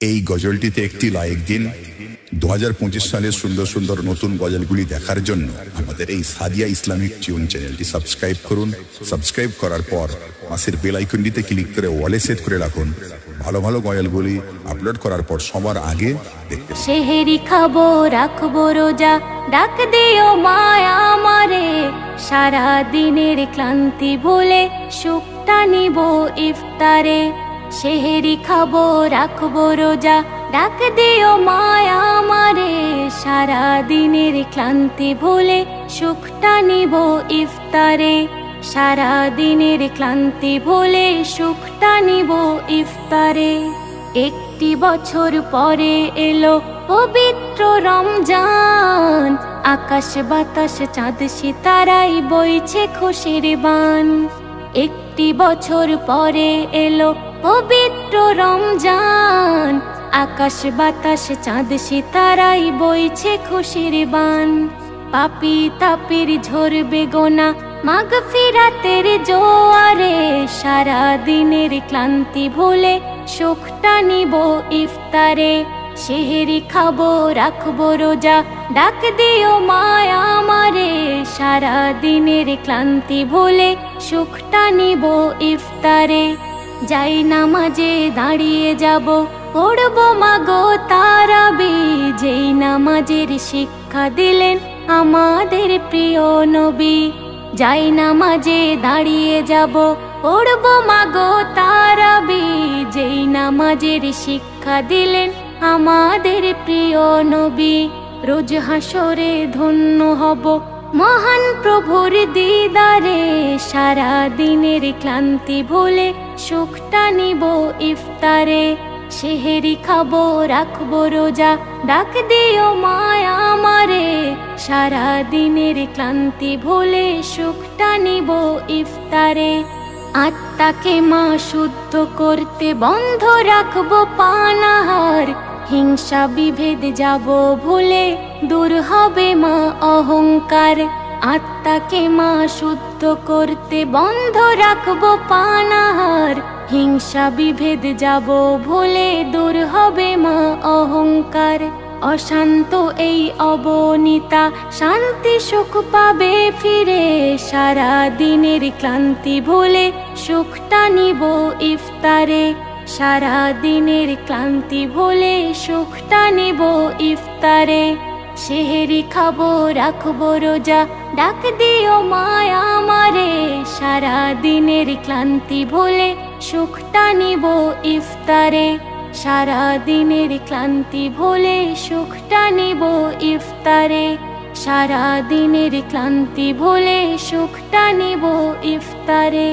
এই গজলটিতে একটি লাইক দিন। 2025 সালের সুন্দর সুন্দর নতুন গজলগুলি দেখার জন্য আমাদের এই সাদিয়া ইসলামিক টিউন চ্যানেলটি সাবস্ক্রাইব করুন। সাবস্ক্রাইব করার পর পাশের বেল আইকনটিতে ক্লিক করে ওয়ালে সেট করে রাখুন। ভালো ভালো গজলগুলি আপলোড করার পর সবার আগে দেখতে। সেহেরি খাবো রাখবো রোজা, ডাক দিও মায়া আমারে, সারা দিনের ক্লান্তি ভুলে সুখটা নিব ইফতারে। সেহেরি খাবো রাখবো রোজা, ডাক দিও মায়া আমারে, সারা দিনের ক্লান্তি ভুলে সুখটা নিব ইফতারে। সারা দিনের ক্লান্তি ভুলে সুখটা নিব ইফতারে। একটি বছর পরে এলো পবিত্র রমজান, আকাশ বাতাস চাঁদ সিতারাই বইছে খুশির বান। একটি বছর পরে এলো পবিত্র রমজান, আকাশ বাতাস চাঁদ সিতারাই বইছে খুশির বান। পাপী তাপির ঝরবে গোনা মাগফিরাতের জোয়ারে, সারা দিনের ক্লান্তি ভুলে সুখটা নিব ইফতারে। সেহেরি খাবো রাখবো রোজা, ডাক দিও মায়া আমারে, সারা দিনের ক্লান্তি ভুলে সুখটা নিব ইফতারে। যাই নামাজে দাঁড়িয়ে যাব, পড়বো মাগো তারাবি, যেই নামাজের শিক্ষা দিলেন আমাদের প্রিয় নবী। যাই নামাজে দাঁড়িয়ে যাব, পড়বো মাগো তারাবি, যেই নামাজের শিক্ষা দিলেন আমাদের প্রিয় নবী। রোজ হাসরে ধন্য হব মহান প্রভুর দিদারে, সারা দিনের ক্লান্তি ভুলে সুখটা নিব ইফতারে। সেহেরি খাবো রাখবো রোজা, ডাক দিও মায়া আমারে, সারা দিনের ক্লান্তি ভুলে সুখটা নিব ইফতারে। আত্মাকে মা শুদ্ধ করতে বন্ধ রাখবো পানাহার, হিংসা বিভেদ যাব ভুলে দূর হবে মা অহংকার। আত্মাকে মা শুদ্ধ করতে বন্ধ রাখবো পানাহার, হিংসা বিভেদ যাব ভুলে দূর হবে মা অহংকার। অশান্ত এই অবনীতা শান্তি সুখ পাবে ফিরে, সারা দিনের ক্লান্তি ভুলে সুখটা নিব ইফতারে। সারা দিনের ক্লান্তি ভুলে সুখটা নিব ইফতারে। সেহেরি খাবো রাখবো রোজা, ডাক দিও মায়া আমারে, সারা দিনের ক্লান্তি ভুলে সুখটা নিব ইফতারে। সারা দিনের ক্লান্তি ভুলে সুখটা নিব ইফতারে। সারা দিনের ক্লান্তি ভুলে সুখটা নিব ইফতারে।